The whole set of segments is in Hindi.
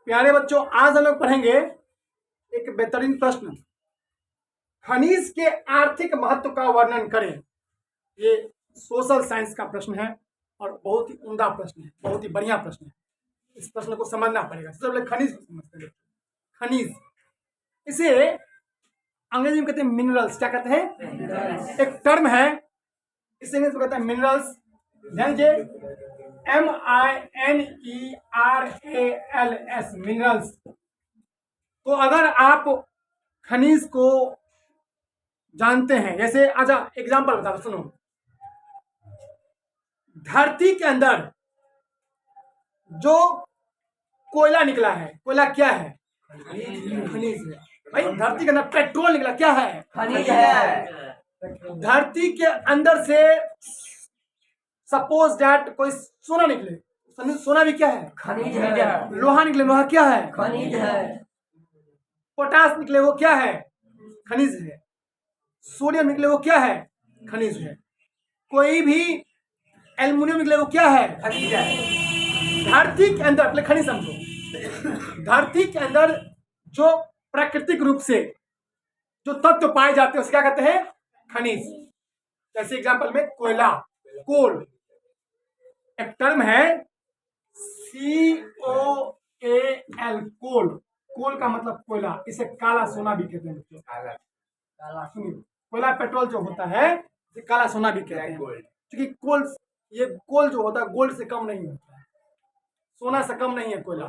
प्यारे बच्चों, आज हम लोग पढ़ेंगे एक बेहतरीन प्रश्न। खनिज के आर्थिक महत्व का वर्णन करें। ये सोशल साइंस का प्रश्न है और बहुत ही उम्दा प्रश्न है, बहुत ही बढ़िया प्रश्न है। इस प्रश्न को समझना पड़ेगा। सबसे पहले खनिज को समझते हैं। खनिज, इसे अंग्रेजी में कहते हैं मिनरल्स। क्या कहते हैं? एक टर्म है, इसे इंग्लिश में कहते हैं मिनरल्स। ध्यान दीजिए, MINERALS, मिनरल्स। तो अगर आप खनिज को जानते हैं, जैसे अच्छा एग्जांपल बता दो, सुनो। धरती के अंदर जो कोयला निकला है, कोयला क्या है? खनिज है। भाई, धरती के अंदर पेट्रोल निकला, क्या है? खनिज है। धरती के अंदर से सपोज दैट कोई सोना निकले, सोना भी क्या है? खनिज है। लोहा निकले, लोहा क्या है? खनिज है। पोटास निकले, वो क्या है? खनिज है। सोडियम निकले, वो क्या है? खनिज है। कोई भी एल्युमिनियम निकले, वो क्या है? खनिज है। धरती के अंदर, पहले खनिज समझो। धरती के अंदर जो प्राकृतिक रूप से जो तत्व पाए जाते हैं उसे क्या कहते हैं? खनिज। जैसे एग्जांपल में कोयला, कोल, एक टर्म है COAL, कोल। कोल का मतलब कोयला। इसे काला सोना भी कहते हैं बच्चों। काला, सुनिए, कोयला पेट्रोल जो होता है इसे काला सोना भी कहते हैं, क्योंकि कोल, ये कोल जो होता है गोल्ड से कम नहीं होता है, सोना से कम नहीं है कोयला।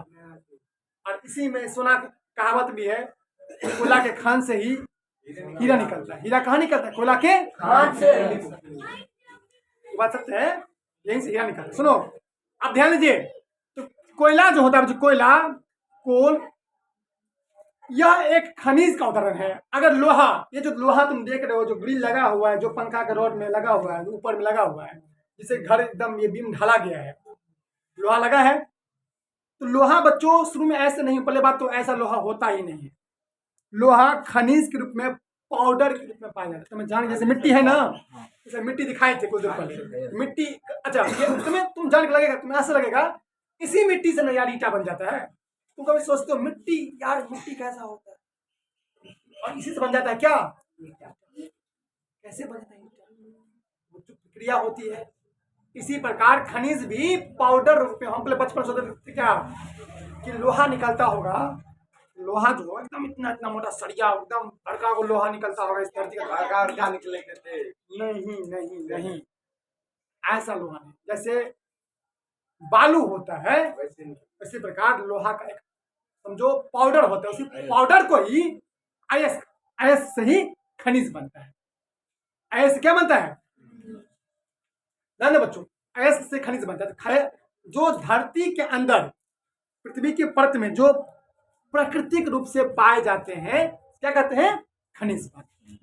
और इसी में सोना की कहावत भी है, कोयला के खान से ही हीरा निकलता है। हीरा कहाँ निकलता है? कोयला के खान से। बात सत्य है, यहीं से हीरा निकलता है। सुनो, अब ध्यान दीजिए। तो कोयला जो होता है, जो कोयला, कोल, यह एक खनिज का उदाहरण है। अगर लोहा, ये जो लोहा तुम देख रहे हो, जो ग्रिल लगा हुआ है, जो पंखा के रॉड में लगा हुआ है, ऊपर में लगा हुआ है, जिसे घर एकदम ये बीम ढाला गया है, लोहा लगा है। तो लोहा बच्चों शुरू में ऐसे नहीं, पहले बात तो ऐसा लोहा होता ही नहीं है। लोहा खनिज के रूप में, पाउडर के रूप में पाया जाता है। तुम्हें जान, जैसे मिट्टी है ना, जैसे मिट्टी दिखाई थे कुछ देर पहले, मिट्टी। अच्छा, ये तुम जान के लगेगा, तुम्हें ऐसा लगेगा इसी मिट्टी से ना यार ईटा बन जाता है। तुम कभी सोचते हो मिट्टी, यार मिट्टी कैसा होता है और इसी से बन जाता है क्या? कैसे बन जाता है? वो जो प्रक्रिया होती है। इसी प्रकार खनिज भी पाउडर रूप में, हम पहले बचपन सोचते थे क्या कि लोहा निकलता होगा, लोहा जो एकदम इतना इतना मोटा सरिया, एकदम बड़का को लोहा निकलता होगा इस धरती का, क्या निकलेंगे थे? नहीं नहीं नहीं, ऐसा लोहा नहीं। जैसे बालू होता है, इसी प्रकार लोहा का एक समझो पाउडर होता है। उसी पाउडर को ही आयस, आयस से ही खनिज बनता है। आयस क्या बनता है? ध्यान दो बच्चों, आयस से खनिज बनता है। जो धरती के अंदर, पृथ्वी की परत में जो प्राकृतिक रूप से पाए जाते हैं, क्या कहते हैं? खनिज।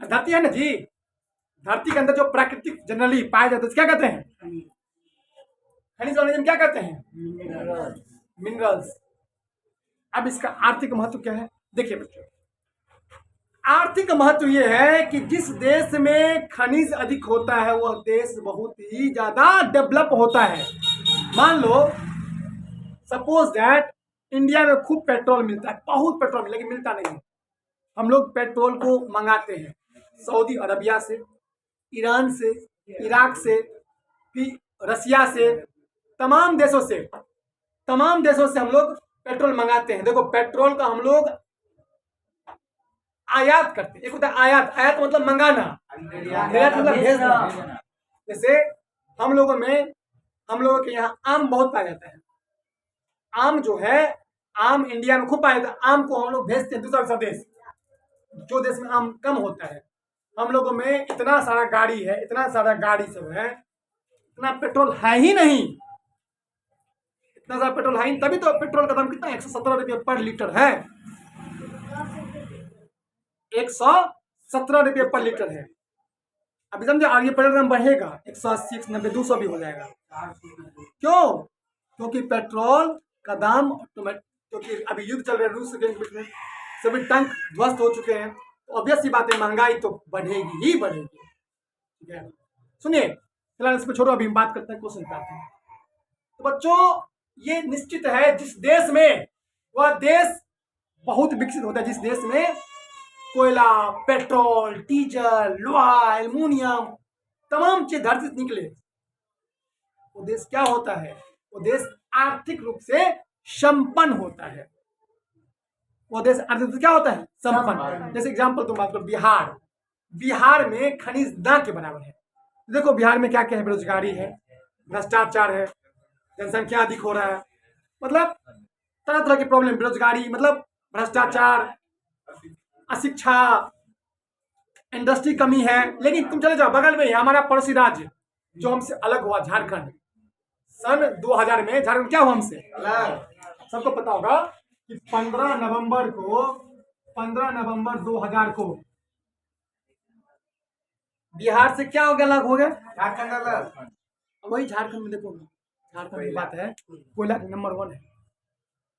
धरती है ना जी, धरती के अंदर जो प्राकृतिक जनरली पाए जाते हैं क्या कहते हैं? खनिज। ऑर्गेनिज्म क्या कहते हैं? मिनरल्स। अब इसका आर्थिक महत्व क्या है? देखिए बच्चों, आर्थिक महत्व यह है कि जिस देश में खनिज अधिक होता है वह देश बहुत ही ज्यादा डेवलप होता है। मान लो सपोज दैट इंडिया में खूब पेट्रोल मिलता है, बहुत पेट्रोल मिलता है, लेकिन मिलता नहीं है। हम लोग पेट्रोल को मंगाते हैं सऊदी अरबिया से, ईरान से, इराक से, फिर रसिया से, तमाम देशों से हम लोग पेट्रोल मंगाते हैं। देखो, पेट्रोल का हम लोग आयात करते हैं। एक होता है आयात, आयात मतलब मंगाना, निर्यात मतलब भेजना। जैसे हम लोगों के यहाँ आम बहुत पाया जाता है। आम जो है, आम इंडिया में खूब पाया जाता है। आम को हम लोग भेजते हैं दूसरा देश, जो देश में आम कम होता है। हम लोगों में इतना सारा गाड़ी है, इतना सारा गाड़ी सब है, इतना पेट्रोल है ही नहीं, इतना सारा पेट्रोल है ही, तभी तो पेट्रोल का दाम कितना 117 रुपये पर लीटर है। 117 रुपये पर लीटर है। अभी समझे, और ये पेट्रोल दाम बढ़ेगा, 180, 190, 200 भी हो जाएगा। क्यों? क्योंकि पेट्रोल का दाम, क्योंकि अभी युद्ध चल रहा है रूस के बीच में, सभी टैंक ध्वस्त हो चुके हैं, तो ऑब्वियस सी बात है महंगाई तो बढ़ेगी ही बढ़ेगी। ठीक है, सुनिए, फिलहाल इसको छोड़ो, अभी हम बात करते हैं क्वेश्चन पे आते हैं। तो बच्चों, ये निश्चित है जिस देश में वह देश बहुत विकसित होता है जिस देश में कोयला, पेट्रोल, डीजल, लोहा, एल्युमिनियम तमाम चीज धरती से निकले। वो देश क्या होता है? वो देश आर्थिक रूप से संपन्न होता है। वो देश आर्थिक रूप से क्या होता है? संपन्न। जैसे एग्जांपल तुम बात करो, बिहार। बिहार में खनिज ना के बराबर है। देखो बिहार में क्या क्या है? बेरोजगारी है, भ्रष्टाचार है, जनसंख्या अधिक हो रहा है, मतलब तरह तरह की प्रॉब्लम। बेरोजगारी मतलब भ्रष्टाचार, अशिक्षा, इंडस्ट्री कमी है। लेकिन तुम चले जाओ बगल में ही हमारा पड़ोसी राज्य जो हमसे अलग हुआ, झारखंड। सन 2000 में झारखंड क्या हुआ हमसे अलग? सबको पता होगा कि 15 नवंबर 2000 को बिहार से क्या हो गया? अलग हो गया झारखंड अलग। वही झारखंड में देखो, झारखंड की बात है, कोयला नंबर 1 है,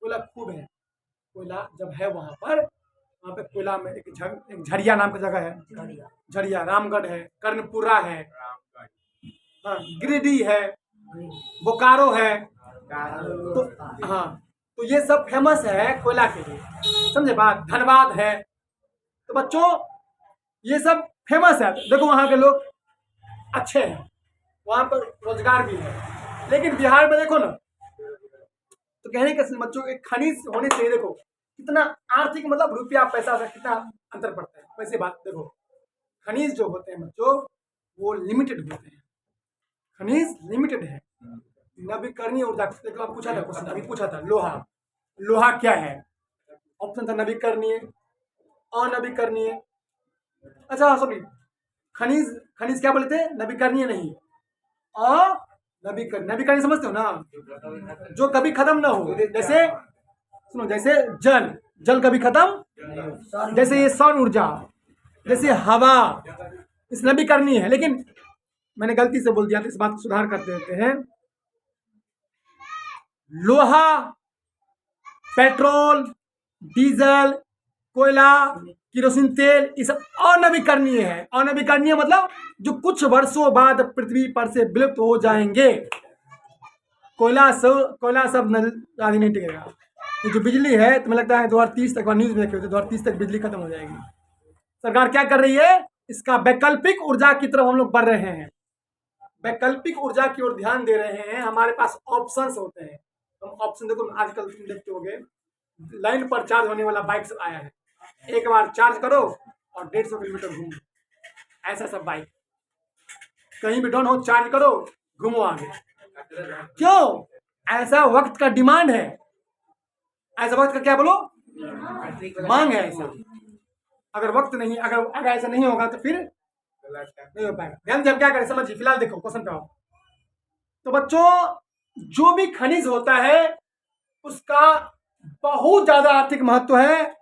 कोयला खूब है। कोयला जब है वहां पे कोयला में एक झरिया नाम की जगह है, झरिया, रामगढ़ है, कर्णपुरा है, हाँ, गिरिडीह है, बोकारो है। तो हाँ, तो ये सब फेमस है कोयला के लिए, समझे बात? धनबाद है। तो बच्चों ये सब फेमस है। देखो वहाँ के लोग अच्छे हैं, वहाँ पर रोजगार भी है। लेकिन बिहार में देखो ना, तो कहने के बच्चों के खनिज होने से देखो कितना आर्थिक मतलब रुपया पैसा से कितना अंतर पड़ता है। वैसे बात देखो, खनिज जो होते हैं बच्चों वो लिमिटेड होते हैं। खनिज लिमिटेड है। नवीकरणीय ऊर्जा पूछा था क्वेश्चन, अभी पूछा था। लोहा, लोहा क्या है? ऑप्शन था नवीकरणीय, अनवीकरणीय। अच्छा सॉरी, खनिज, खनिज क्या बोले थे? नवीकरणीय नहीं, नवीकरणीय समझते हो ना? जो कभी खत्म ना हो। जैसे सुनो, जैसे जल कभी खत्म, जैसे ये सौर ऊर्जा, जैसे हवा, इस नवीकरणीय है। लेकिन मैंने गलती से बोल दिया तो इस बात को सुधार करते रहते हैं। लोहा, पेट्रोल, डीजल, कोयला, केरोसिन तेल, ये सब अनवीकरणीय है। अनवीकरणीय मतलब जो कुछ वर्षों बाद पृथ्वी पर से विलुप्त हो जाएंगे। कोयला सब आदि नहीं टिकेगा। ये जो बिजली है, तो मुझे लगता है 2030 तक, न्यूज में देखे 2030 तक बिजली खत्म हो जाएगी। सरकार क्या कर रही है? इसका वैकल्पिक ऊर्जा की तरफ हम लोग बढ़ रहे हैं। वैकल्पिक ऊर्जा की ओर ध्यान दे रहे हैं। हमारे पास ऑप्शंस होते हैं। हम ऑप्शन देखो, आजकल तुम देखते होगे लाइन पर चार्ज होने वाला बाइक सब आया है। एक बार चार्ज करो और 150 किलोमीटर घूमो, ऐसा सब बाइक। कहीं भी डाउन हो, चार्ज करो, घूमो आगे। क्यों? ऐसा वक्त का डिमांड है, ऐसा वक्त का क्या बोलो, मांग है ऐसा। अगर वक्त नहीं, अगर ऐसा नहीं होगा तो फिर नहीं हो पाएगा। ध्यान से हम क्या करें समझिए। फिलहाल देखो क्वेश्चन पे आओ। तो बच्चों जो भी खनिज होता है उसका बहुत ज्यादा आर्थिक महत्व है।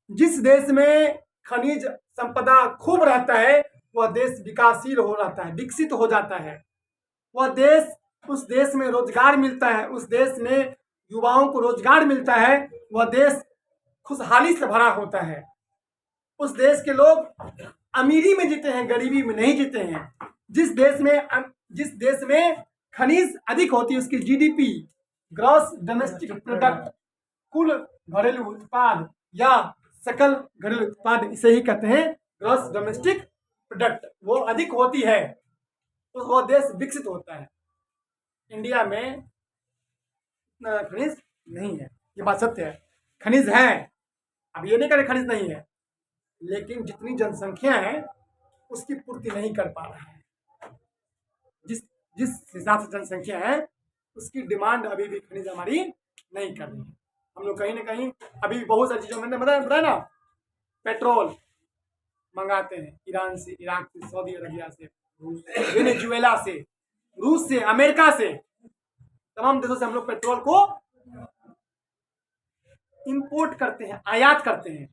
जिस देश में खनिज संपदा खूब रहता है वह देश विकासशील हो जाता है, विकसित हो जाता है। वह देश, उस देश में रोजगार मिलता है, उस देश में युवाओं को रोजगार मिलता है। वह देश खुशहाली से भरा होता है। उस देश के लोग अमीरी में जीते हैं, गरीबी में नहीं जीते हैं। जिस देश में खनिज अधिक होती है उसकी जीडीपी, ग्रॉस डोमेस्टिक प्रोडक्ट, कुल घरेलू उत्पाद या सकल घरेलू उत्पाद, इसे ही कहते हैं ग्रॉस डोमेस्टिक प्रोडक्ट, वो अधिक होती है तो वह देश विकसित होता है। इंडिया में खनिज नहीं है, ये बात सत्य है। खनिज है, अब ये नहीं करें खनिज नहीं है, लेकिन जितनी जनसंख्या है उसकी पूर्ति नहीं कर पा रहा है। जिस हिसाब से जनसंख्या है उसकी डिमांड अभी भी खनिज हमारी नहीं कर रही है। हम लोग कहीं ना कहीं अभी भी बहुत सारी चीजों में बताया ना, पेट्रोल मंगाते हैं ईरान से, इराक से, सऊदी अरबिया से, वेनेजुएला से, रूस से, अमेरिका से, तमाम देशों से हम लोग पेट्रोल को इंपोर्ट करते हैं, आयात करते हैं।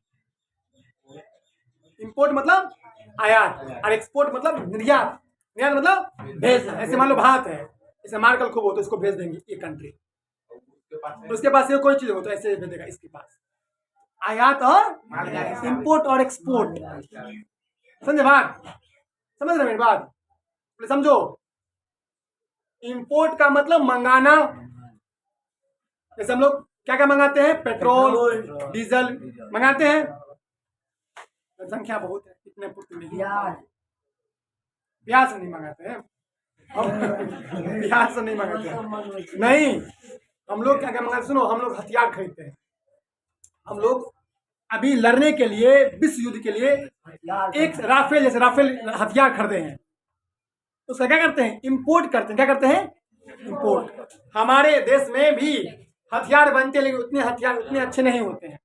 इंपोर्ट मतलब आयात और एक्सपोर्ट मतलब निर्यात। निर्यात मतलब भेजना। ऐसे मान लो भात है, इसे मार्कल खूब हो तो इसको भेज देंगे ये कंट्री, उसके पास ये कोई चीज हो तो ऐसे भेज देगा इसके पास। आयात और इंपोर्ट और एक्सपोर्ट, समझे बात? समझ रहे मेरी बात? समझो, इंपोर्ट का मतलब मंगाना। जैसे हम लोग क्या क्या मंगाते हैं? पेट्रोल, डीजल मंगाते हैं। जनसंख्या बहुत है, इतने पूर्ति नहीं। प्याज नहीं मंगाते हैं हम। प्याज से नहीं मंगाते हैं, नहीं। हम लोग क्या क्या मंगाते? सुनो, हम लोग हथियार खरीदते हैं। हम लोग अभी लड़ने के लिए, विश्व युद्ध के लिए एक राफेल जैसे राफेल हथियार खरीदे हैं। उसका क्या करते हैं? इंपोर्ट करते हैं। क्या करते हैं? इंपोर्ट। हमारे देश में भी हथियार बनते हैं, लेकिन उतने हथियार उतने अच्छे नहीं होते हैं।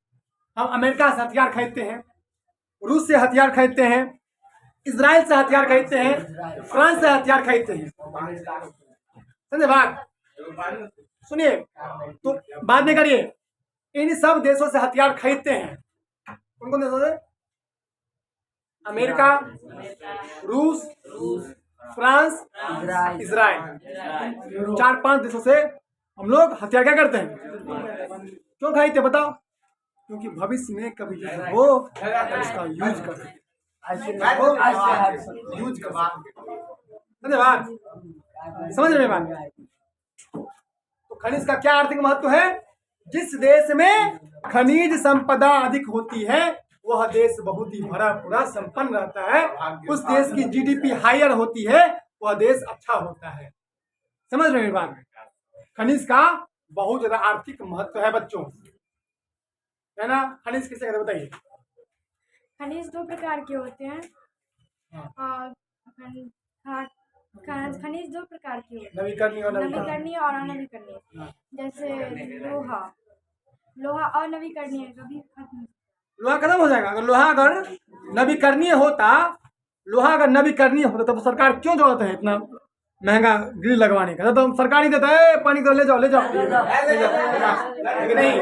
हम अमेरिका से हथियार खरीदते हैं, रूस से हथियार खरीदते हैं, इजराइल से हथियार खरीदते हैं, फ्रांस से हथियार खरीदते हैं। समझे बात? सुनिए, तो बाद में करिए। इन सब देशों से हथियार खरीदते हैं। कौन कौन देशों से? अमेरिका, रूस, फ्रांस, इजराइल। 4-5 देशों से हम लोग हथियार क्या करते हैं? क्यों खरीदते हैं बताओ? क्योंकि भविष्य में कभी युद्ध हो तो इसका यूज कर सके। यूज कर सके। समझे बात? समझ रहे बात? तो खनिज का क्या आर्थिक महत्व है? जिस देश में खनिज संपदा अधिक होती है वह देश बहुत ही भरा पूरा संपन्न रहता है। उस देश की जीडीपी हायर होती है, वह देश अच्छा होता है। समझ रहे हैं बात? खनिज का बहुत ज्यादा आर्थिक महत्व है बच्चों, है ना? खनिज किसे कहते हैं बताइए? खनिज 2 प्रकार के होते हैं। खनिज 2 प्रकार के होते हैं, नवीकरणीय और नवीकरणीय और अनवीकरणीय। जैसे लोहा अनवीकरणीय कभी खत्म। लोहा खत्म हो जाएगा। अगर लोहा अगर नवीकरणीय होता, तो सरकार क्यों जरूरत है इतना महंगा ग्रिल लगवाने का? तो सरकार ही देता है, पानी तो ले जाओ। लेकिन नहीं,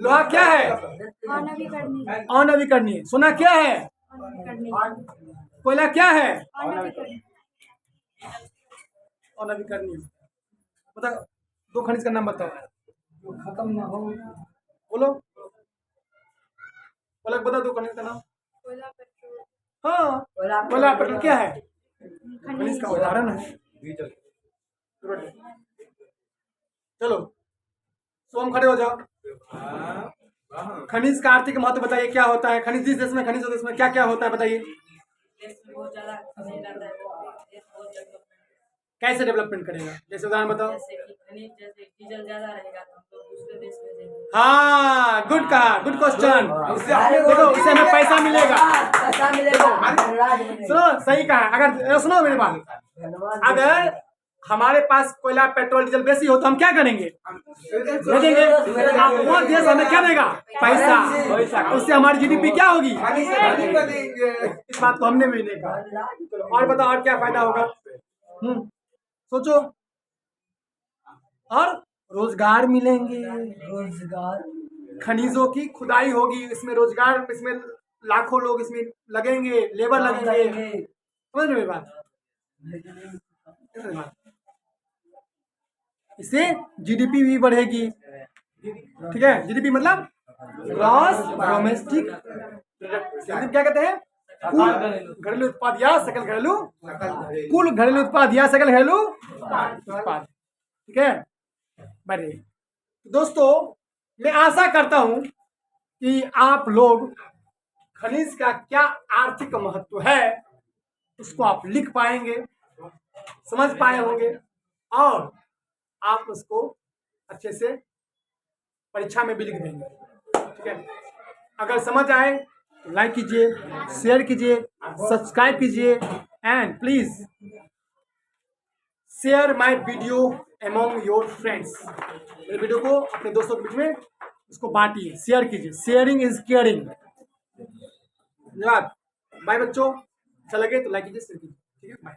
लोहा क्या है? अनवीकरणीय। सोना क्या है? कोयला क्या है? अनवीकरणीय। बताओ, 2 खनिज का नाम बताओ। खत्म ना हो। बोलो, पलक बता 2 खनिज का नाम। हाँ, कोयला पेट्रोल क्या है? खनिज का उदाहरण है। चलो सोम खड़े हो जाओ। खनिज का आर्थिक महत्व बताइए, क्या होता है? खनिज जिस देश में खनिज होता है उसमें क्या क्या होता है बताइए? कैसे डेवलपमेंट करेगा? जैसे उदाहरण बताओ। जैसे डीजल ज्यादा रहेगा तो हम लोग दूसरे देश में जाएंगे। हाँ, गुड कहा, गुड क्वेश्चन। देखो, उससे हमें पैसा मिलेगा। सुनो, सही कहा। अगर सुनो मेरी बात, अगर हमारे पास कोयला पेट्रोल डीजल बेसी हो तो हम क्या करेंगे? भेजेंगे। वो देश हमें क्या देगा? पैसा। उससे हमारी जीडीपी क्या होगी? इस बात को हमने भी नहीं कहा। चलो और बताओ, और क्या फायदा होगा? सोचो। और रोजगार मिलेंगे। खनिजों की खुदाई होगी, इसमें रोजगार, इसमें लाखों लोग इसमें लगेंगे, लेबर लगेंगे। समझ रहे बात? इससे जीडीपी भी बढ़ेगी। ठीक है? जीडीपी मतलब ग्रॉस डोमेस्टिक प्रोडक्ट। क्या कहते हैं? कुल घरेलू उत्पाद या सकल घरेलू उत्पाद। ठीक है? बड़े दोस्तों, मैं आशा करता हूं कि आप लोग खनिज का क्या आर्थिक महत्व है उसको आप लिख पाएंगे, समझ पाए होंगे, और आप उसको अच्छे से परीक्षा में भी लिख देंगे। ठीक है? अगर समझ आए तो लाइक कीजिए, शेयर कीजिए, सब्सक्राइब कीजिए, and please share my video among your friends. मेरे वीडियो को अपने दोस्तों के बीच में उसको बांटिए, शेयर कीजिए। Sharing is caring. धन्यवाद। बाय बच्चों, अच्छा लगे तो लाइक कीजिए, शेयर कीजिए। ठीक है, बाय।